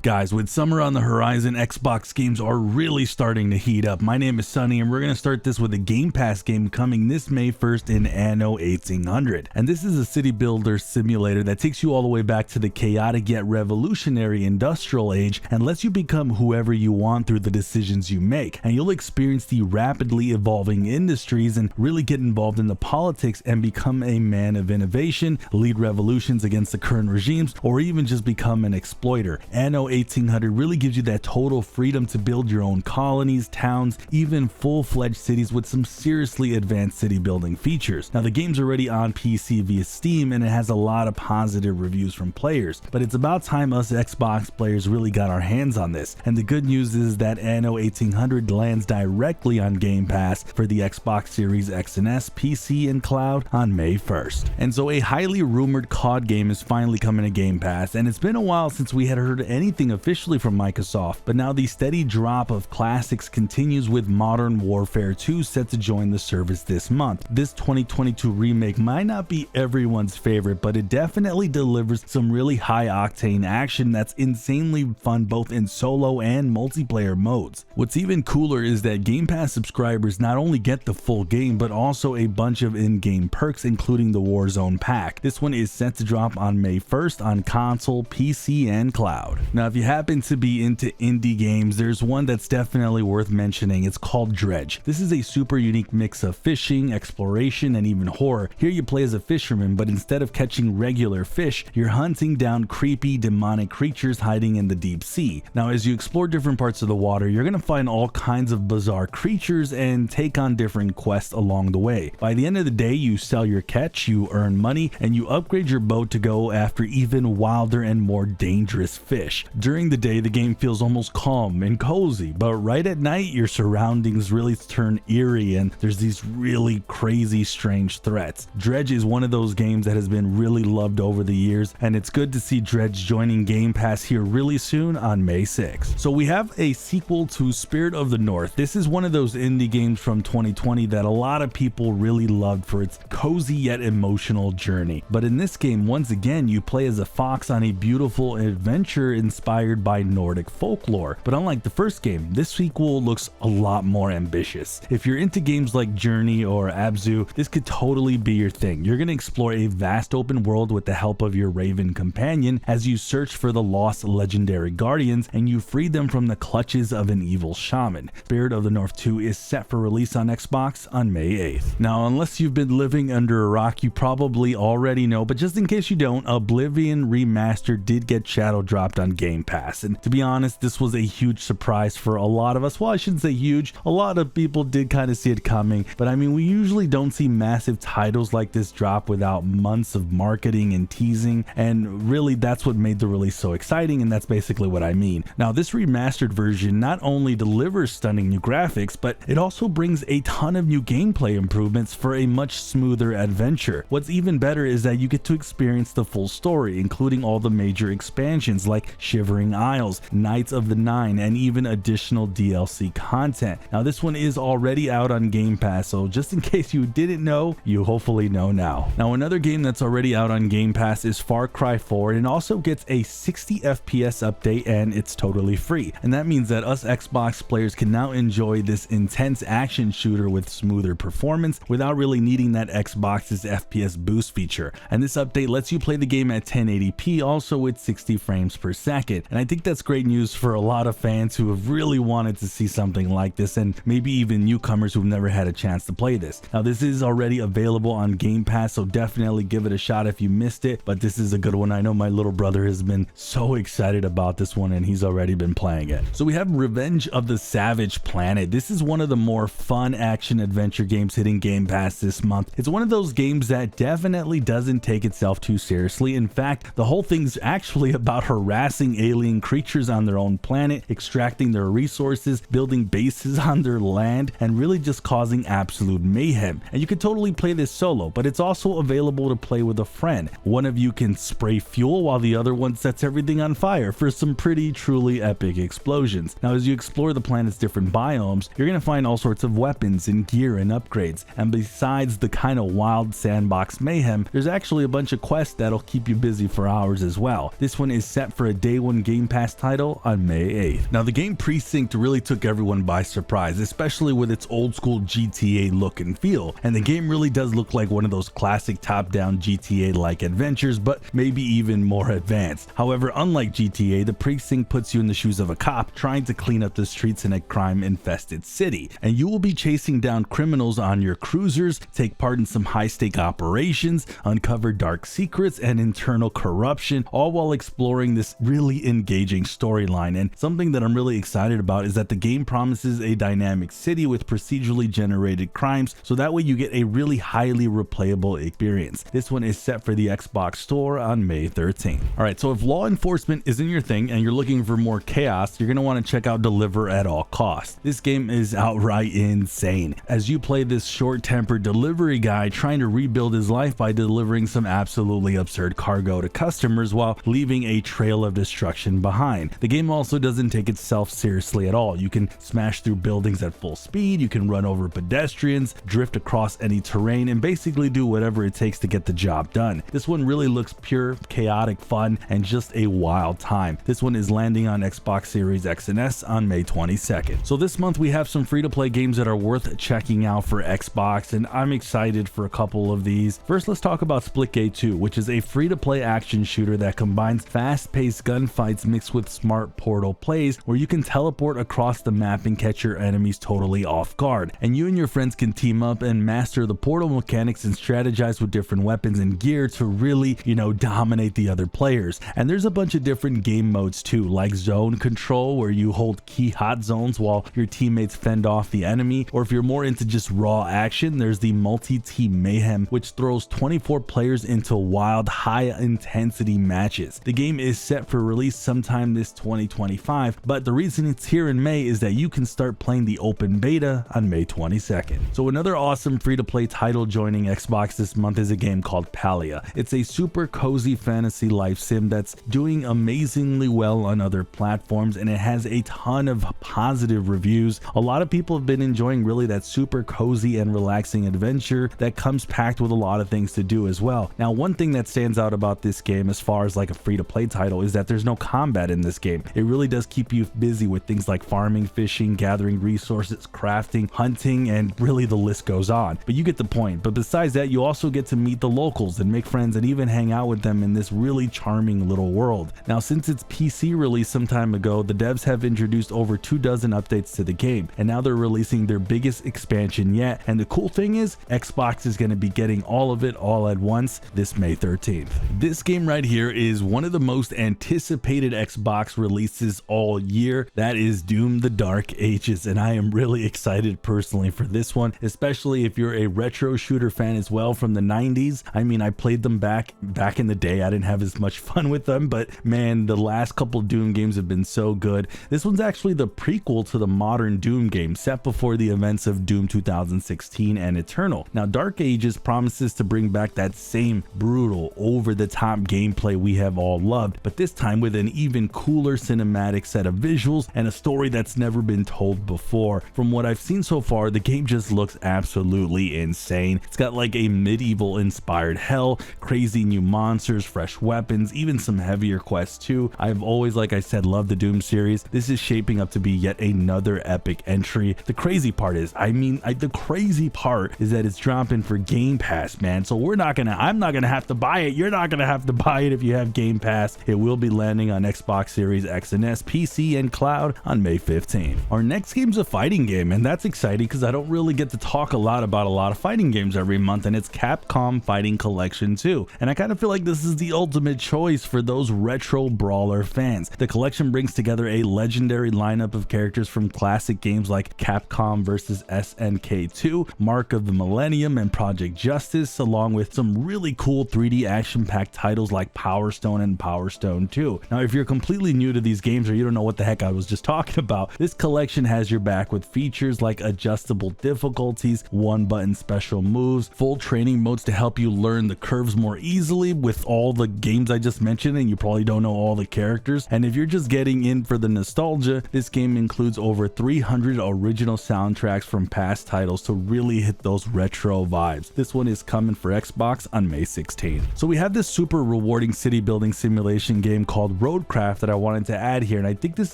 Guys, with summer on the horizon, Xbox games are really starting to heat up. My name is Sunny, and we're going to start this with a Game Pass game coming this May 1st in Anno 1800. And this is a city builder simulator that takes you all the way back to the chaotic yet revolutionary industrial age and lets you become whoever you want through the decisions you make. And you'll experience the rapidly evolving industries and really get involved in the politics and become a man of innovation, lead revolutions against the current regimes, or even just become an exploiter. Anno 1800 really gives you that total freedom to build your own colonies, towns, even full-fledged cities with some seriously advanced city building features. Now the game's already on PC via Steam and it has a lot of positive reviews from players, but it's about time us Xbox players really got our hands on this. And the good news is that Anno 1800 lands directly on Game Pass for the Xbox Series X and S, PC, and cloud on May 1st. And so a highly rumored COD game is finally coming to Game Pass, and it's been a while since we had heard anything officially from Microsoft, but now the steady drop of classics continues with Modern Warfare 2 set to join the service this month. This 2022 remake might not be everyone's favorite, but it definitely delivers some really high octane action that's insanely fun both in solo and multiplayer modes. What's even cooler is that Game Pass subscribers not only get the full game, but also a bunch of in-game perks, including the Warzone pack. This one is set to drop on May 1st on console, PC, and cloud. Now if you happen to be into indie games, there's one that's definitely worth mentioning. It's called Dredge. This is a super unique mix of fishing, exploration, and even horror. Here you play as a fisherman, but instead of catching regular fish, you're hunting down creepy demonic creatures hiding in the deep sea. Now as you explore different parts of the water, you're gonna find all kinds of bizarre creatures and take on different quests along the way. By the end of the day, you sell your catch, you earn money, and you upgrade your boat to go after even wilder and more dangerous fish. During the day, the game feels almost calm and cozy, but right at night, your surroundings really turn eerie and there's these really crazy, strange threats. Dredge is one of those games that has been really loved over the years, and it's good to see Dredge joining Game Pass here really soon on May 6th. So we have a sequel to Spirit of the North. This is one of those indie games from 2020 that a lot of people really loved for its cozy yet emotional journey. But in this game, once again, you play as a fox on a beautiful adventure inspired by Nordic folklore. But unlike the first game, this sequel looks a lot more ambitious. If you're into games like Journey or Abzu, this could totally be your thing. You're going to explore a vast open world with the help of your raven companion as you search for the lost legendary guardians and you free them from the clutches of an evil shaman. Spirit of the North 2 is set for release on Xbox on May 8th. Now, unless you've been living under a rock, you probably already know, but just in case you don't, Oblivion Remastered did get shadow dropped on Game Pass, and to be honest, this was a huge surprise for a lot of us. Well, I shouldn't say huge, a lot of people did kind of see it coming, but I mean, we usually don't see massive titles like this drop without months of marketing and teasing, and really that's what made the release so exciting, and that's basically what I mean. Now, this remastered version not only delivers stunning new graphics, but it also brings a ton of new gameplay improvements for a much smoother adventure. What's even better is that you get to experience the full story, including all the major expansions like Shivering Isles, Knights of the Nine, and even additional DLC content. Now this one is already out on Game Pass, so just in case you didn't know, you hopefully know now. Now another game that's already out on Game Pass is Far Cry 4, and it also gets a 60 FPS update and it's totally free. And that means that us Xbox players can now enjoy this intense action shooter with smoother performance without really needing that Xbox's FPS boost feature. And this update lets you play the game at 1080p, also with 60 frames per second. And I think that's great news for a lot of fans who have really wanted to see something like this, and maybe even newcomers who've never had a chance to play this. Now this is already available on Game Pass, so definitely give it a shot if you missed it, but this is a good one. I know my little brother has been so excited about this one and he's already been playing it. So we have Revenge of the Savage Planet. This is one of the more fun action adventure games hitting Game Pass this month. It's one of those games that definitely doesn't take itself too seriously. In fact, the whole thing's actually about harassing alien creatures on their own planet, extracting their resources, building bases on their land, and really just causing absolute mayhem. And you can totally play this solo, but it's also available to play with a friend. One of you can spray fuel while the other one sets everything on fire for some pretty truly epic explosions. Now as you explore the planet's different biomes, you're going to find all sorts of weapons and gear and upgrades, and besides the kind of wild sandbox mayhem, there's actually a bunch of quests that'll keep you busy for hours as well. This one is set for a day one one Game Pass title on May 8th. Now the game Precinct really took everyone by surprise, especially with its old school GTA look and feel, and the game really does look like one of those classic top-down GTA-like adventures, but maybe even more advanced. However, unlike GTA, the Precinct puts you in the shoes of a cop trying to clean up the streets in a crime-infested city, and you will be chasing down criminals on your cruisers, take part in some high-stake operations, uncover dark secrets and internal corruption, all while exploring this really engaging storyline. And something that I'm really excited about is that the game promises a dynamic city with procedurally generated crimes, so that way you get a really highly replayable experience. This one is set for the Xbox Store on May 13th. Alright, so if law enforcement isn't your thing and you're looking for more chaos, you're going to want to check out Deliver at All Costs. This game is outright insane, as you play this short-tempered delivery guy trying to rebuild his life by delivering some absolutely absurd cargo to customers while leaving a trail of destruction behind. The game also doesn't take itself seriously at all. You can smash through buildings at full speed, you can run over pedestrians, drift across any terrain, and basically do whatever it takes to get the job done. This one really looks pure, chaotic fun, and just a wild time. This one is landing on Xbox Series X and S on May 22nd. So this month we have some free-to-play games that are worth checking out for Xbox, and I'm excited for a couple of these. First, let's talk about Splitgate 2, which is a free-to-play action shooter that combines fast-paced gunfights mixed with smart portal plays where you can teleport across the map and catch your enemies totally off guard. And you and your friends can team up and master the portal mechanics and strategize with different weapons and gear to really, dominate the other players. And there's a bunch of different game modes too, like zone control, where you hold key hot zones while your teammates fend off the enemy. Or if you're more into just raw action, there's the multi-team mayhem, which throws 24 players into wild, high-intensity matches. The game is set for release sometime this 2025, but the reason it's here in May is that you can start playing the open beta on May 22nd. So another awesome free-to-play title joining Xbox this month is a game called Palia. It's a super cozy fantasy life sim that's doing amazingly well on other platforms, and it has a ton of positive reviews. A lot of people have been enjoying really that super cozy and relaxing adventure that comes packed with a lot of things to do as well. Now, one thing that stands out about this game as far as like a free-to-play title is that there's no combat in this game. It really does keep you busy with things like farming, fishing, gathering resources, crafting, hunting, and really the list goes on. But you get the point. But besides that, you also get to meet the locals and make friends and even hang out with them in this really charming little world. Now, since its PC release some time ago, the devs have introduced over 24 updates to the game, and now they're releasing their biggest expansion yet. And the cool thing is, Xbox is going to be getting all of it all at once this May 13th. This game right here is one of the most anticipated Xbox releases all year. That is Doom: The Dark Ages, and I am really excited personally for this one, especially if you're a retro shooter fan as well from the 90s. I mean, I played them back in the day. I didn't have as much fun with them, but man, the last couple Doom games have been so good. This one's actually the prequel to the modern Doom game, set before the events of Doom 2016 and Eternal. Now, Dark Ages promises to bring back that same brutal, over-the-top gameplay we have all loved, but this time with an even cooler cinematic set of visuals and a story that's never been told before. From what I've seen so far, the game just looks absolutely insane. It's got like a medieval inspired hell, crazy new monsters, fresh weapons, even some heavier quests too. I've always, like I said, loved the Doom series. This is shaping up to be yet another epic entry. The crazy part is, the crazy part is that it's dropping for Game Pass, man. So I'm not gonna have to buy it. You're not gonna have to buy it if you have Game Pass. It will be landing on Xbox Series X and S, PC, and cloud on May 15th. Our next game's a fighting game, and that's exciting because I don't really get to talk a lot about a lot of fighting games every month, and it's Capcom Fighting Collection 2. And I kind of feel like this is the ultimate choice for those retro brawler fans. The collection brings together a legendary lineup of characters from classic games like Capcom vs SNK 2, Mark of the Millennium, and Project Justice, along with some really cool 3D action-packed titles like Power Stone and Power Stone 2. Now, if you're completely new to these games or you don't know what the heck I was just talking about, this collection has your back with features like adjustable difficulties, one-button special moves, full training modes to help you learn the curves more easily with all the games I just mentioned, and you probably don't know all the characters. And if you're just getting in for the nostalgia, this game includes over 300 original soundtracks from past titles to really hit those retro vibes. This one is coming for Xbox on May 16th. So we have this super rewarding city building simulation game called RoadCraft that I wanted to add here, and I think this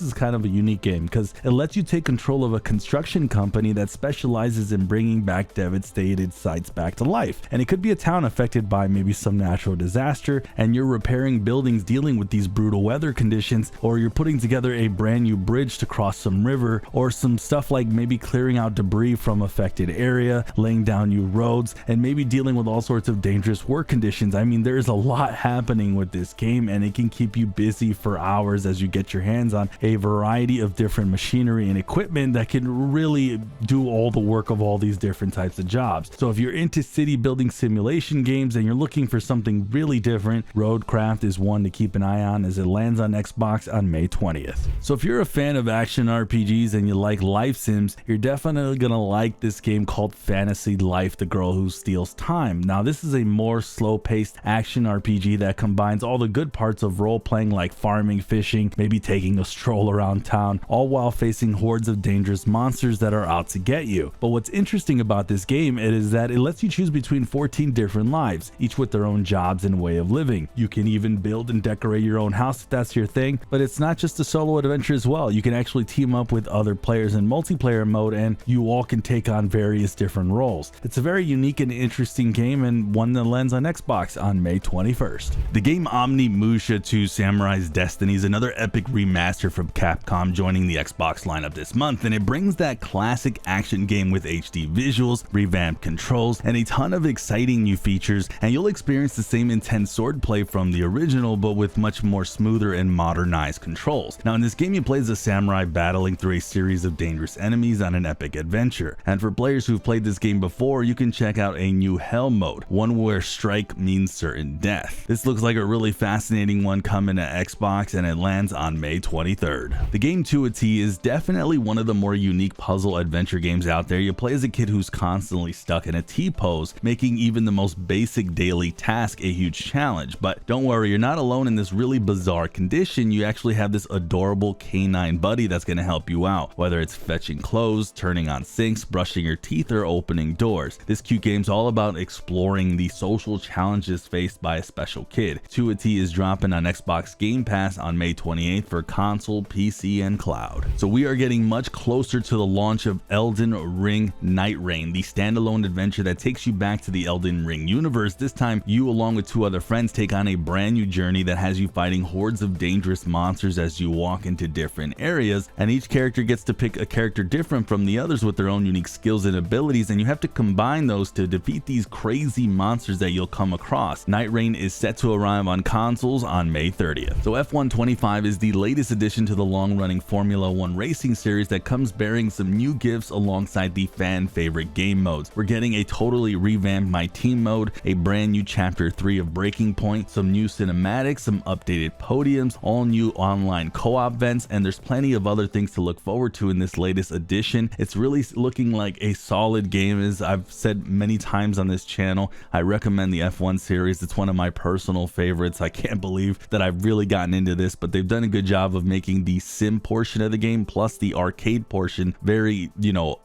is kind of a unique game because it lets you take control of a construction company that specializes in bringing back devastated sites back to life. And it could be a town affected by maybe some natural disaster, and you're repairing buildings dealing with these brutal weather conditions, or you're putting together a brand new bridge to cross some river, or some stuff like maybe clearing out debris from affected area, laying down new roads, and maybe dealing with all sorts of dangerous work conditions. I mean, there's a lot happening with this game, and it can keep you busy for hours as you get your hands on a variety of different machinery and equipment that can really do all the work of all these different types of jobs. So if you're into city building simulation games and you're looking for something really different, RoadCraft is one to keep an eye on as it lands on Xbox on May 20th. So if you're a fan of action RPGs and you like life sims, you're definitely gonna like this game called Fantasy Life: The Girl Who Steals Time. Now this is a more slow-paced action RPG that combines all the good parts of role-playing like farming, fishing, maybe taking a stroll around town, all while facing hordes of dangerous monsters that are out to get you. But what's interesting about this game is that it lets you choose between 14 different lives, each with their own jobs and way of living. You can even build and decorate your own house if that's your thing, but it's not just a solo adventure as well. You can actually team up with other players in multiplayer mode, and you all can take on various different roles. It's a very unique and interesting game, and one that lands on Xbox on May 21st. The game Onimusha 2 Samurai's Destiny is another epic remaster from Capcom joining the Xbox lineup this month, and it brings that classic action game with HD visuals, revamped controls, and a ton of exciting new features, and you'll experience the same intense swordplay from the original, but with much more smoother and modernized controls. Now in this game you play as a samurai battling through a series of dangerous enemies on an epic adventure, and for players who've played this game before, you can check out a new hell mode, one where strike means certain death. This looks like a really fascinating one coming to Xbox, and it lands on May 23rd. The game to a T is definitely one of the more unique puzzle adventure games out there. You play as a kid who's constantly stuck in a T-pose, making even the most basic daily task a huge challenge. But don't worry, you're not alone in this really bizarre condition. You actually have this adorable canine buddy that's going to help you out, whether it's fetching clothes, turning on sinks, brushing your teeth, or opening doors. This cute game's all about exploring the social challenges faced by a special kid. 2 a T is dropping on Xbox Game Pass on May 28th for console, PC, and cloud. So we are getting much closer to the launch of Elden Ring Nightreign, the standalone adventure that takes you back to the Elden Ring universe. This time, you along with 2 other friends take on a brand new journey that has you fighting hordes of dangerous monsters as you walk into different areas, and each character gets to pick a character different from the others with their own unique skills and abilities, and you have to combine those to defeat these crazy monsters that you'll come across. Nightreign is set to arrive on consoles on May 30th. So F125 is the latest addition to the long-running Formula 1 racing series that comes bearing some new gifts alongside the fan favorite game modes. We're getting a totally revamped My Team mode, a brand new Chapter 3 of Breaking Point, some new cinematics, some updated podiums, all new online co-op events, and there's plenty of other things to look forward to in this latest edition. It's really looking like a solid game. As I've said many times on this channel, I recommend the F1 series. It's one of my personal favorites. I can't believe that I've really gotten into this, but they've done a good job of making the sim portion of the game plus the arcade portion very,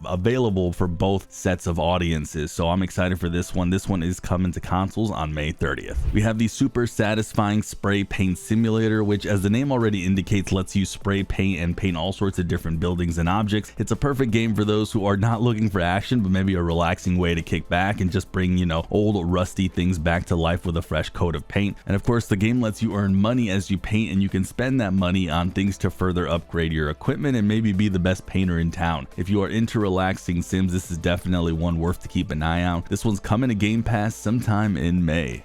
available for both sets of audiences. So I'm excited for this one. This one is coming to consoles on May 30th. We have the super satisfying spray paint simulator, which as the name already indicates, lets you spray paint and paint all sorts of different buildings and objects. It's a perfect game for those who are not looking for action, but maybe a relaxing way to kick back and just bring, old rusty things back to life with a fresh coat of paint. And of course, the game lets you earn money as you paint, and you can spend that money on things to further upgrade your equipment and maybe be the best painter in town. If you are into relaxing sims, this is definitely one worth to keep an eye on. This one's coming to Game Pass sometime in May.